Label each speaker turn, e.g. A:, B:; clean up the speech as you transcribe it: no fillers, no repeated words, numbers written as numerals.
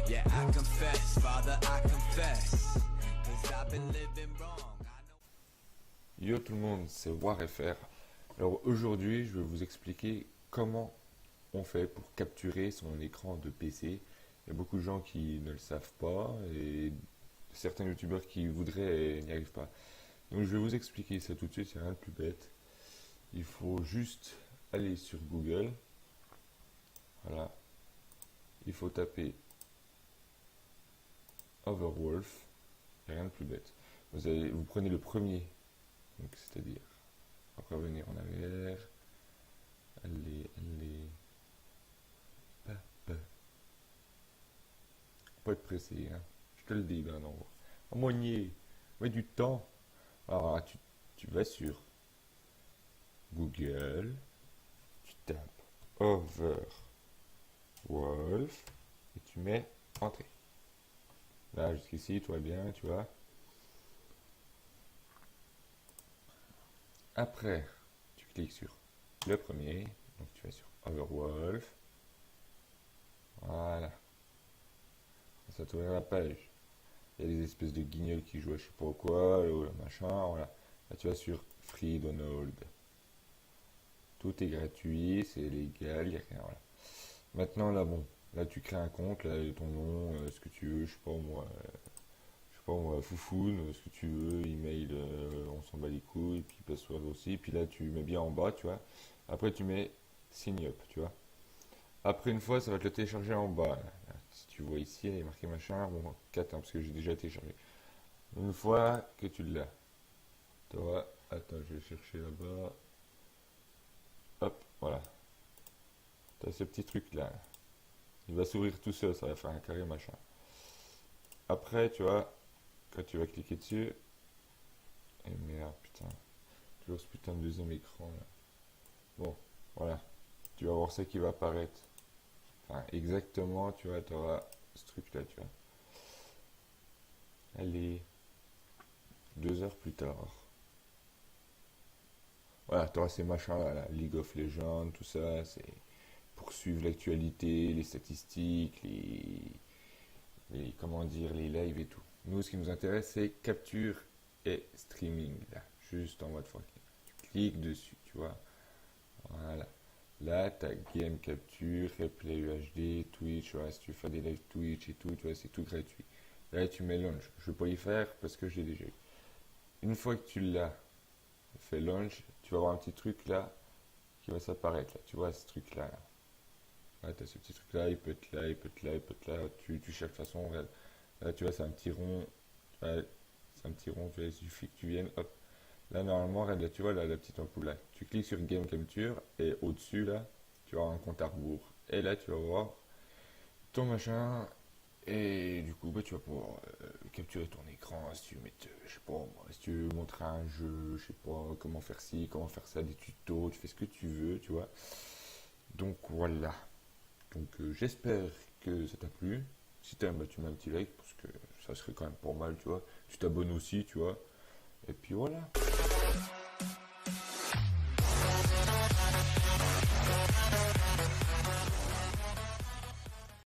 A: Yeah, I confess, Father, I confess, 'cause I've been living wrong. I know.
B: Yo tout le monde, c'est WarFR. Alors aujourd'hui, je vais vous expliquer comment on fait pour capturer son écran de PC. Il y a beaucoup de gens qui ne le savent pas et certains youtubeurs qui voudraient et n'y arrivent pas. Donc je vais vous expliquer ça tout de suite, c'est rien de plus bête. Il faut juste aller sur Google. Voilà. Il faut taper Overwolf. Il n'y a rien de plus bête. Vous prenez le premier. Donc c'est-à-dire, après revenir en arrière. Allez. Pas être pressé, hein. Je te le dis, ben non. Aumônier, mets du temps. Alors, tu vas sur Google, tu tapes Overwolf et tu mets Entrée. Là, jusqu'ici, tout va bien, tu vois. Après, tu cliques sur le premier, donc tu vas sur Overwolf. Voilà. Ça t'ouvre la page. Il y a des espèces de guignols qui jouent à je sais pas quoi, le machin, voilà. Là, tu vas sur Free Download. Tout est gratuit, c'est légal, il n'y a rien, voilà. Maintenant, là, bon, là, tu crées un compte, là, ton nom, ce que tu veux, je sais pas moi, Foufoune, ce que tu veux, email, on s'en bat les couilles, et puis password aussi, puis là, tu mets bien en bas, tu vois. Après, tu mets Sign Up, tu vois. Après, une fois, ça va te le télécharger en bas, là. Si tu vois ici, il est marqué machin, bon, 4, hein, parce que j'ai déjà téléchargé. Une fois que tu l'as, toi, attends, je vais chercher là-bas. Hop, voilà. Tu as ce petit truc là. Il va s'ouvrir tout seul, ça va faire un carré machin. Après, tu vois, quand tu vas cliquer dessus. Et merde, putain. Toujours ce putain de deuxième écran là. Bon, voilà. Tu vas voir ça qui va apparaître. Enfin, exactement, tu vois, tu auras ce truc là, tu vois. Allez. 2 heures plus tard. Voilà, tu auras ces machins là, League of Legends, tout ça, c'est pour suivre l'actualité, les statistiques, comment dire, les lives et tout. Nous, ce qui nous intéresse, c'est capture et streaming, là, juste en mode fucking. Tu cliques dessus, tu vois. Voilà. Là, tu as Game Capture, Replay UHD, Twitch, voilà, si tu fais des lives Twitch et tout, tu vois, c'est tout gratuit. Là, tu mets launch. Je ne vais pas y faire parce que j'ai déjà eu. Une fois que tu l'as fait launch, tu vas avoir un petit truc là qui va s'apparaître, là. Tu vois, ce truc là. Ouais, tu as ce petit truc là, il peut être là, il peut être là, il peut être là. Tu cherches de toute façon. Là, tu vois, c'est un petit rond. Ouais, c'est un petit rond, tu vois, il suffit que tu viennes, hop. Là, normalement, regarde, là, tu vois, là, la petite ampoule là. Tu cliques sur Game Capture et au-dessus, là, tu vas avoir un compte à rebours. Et là, tu vas voir ton machin. Et du coup, bah, tu vas pouvoir capturer ton écran si tu veux mettre, je sais pas, moi, si tu veux montrer un jeu, je sais pas, comment faire ci, comment faire ça, des tutos, tu fais ce que tu veux, tu vois. Donc voilà. Donc j'espère que ça t'a plu. Si t'aimes, bah, tu mets un petit like parce que ça serait quand même pas mal, tu vois. Tu t'abonnes aussi, tu vois. Et puis voilà.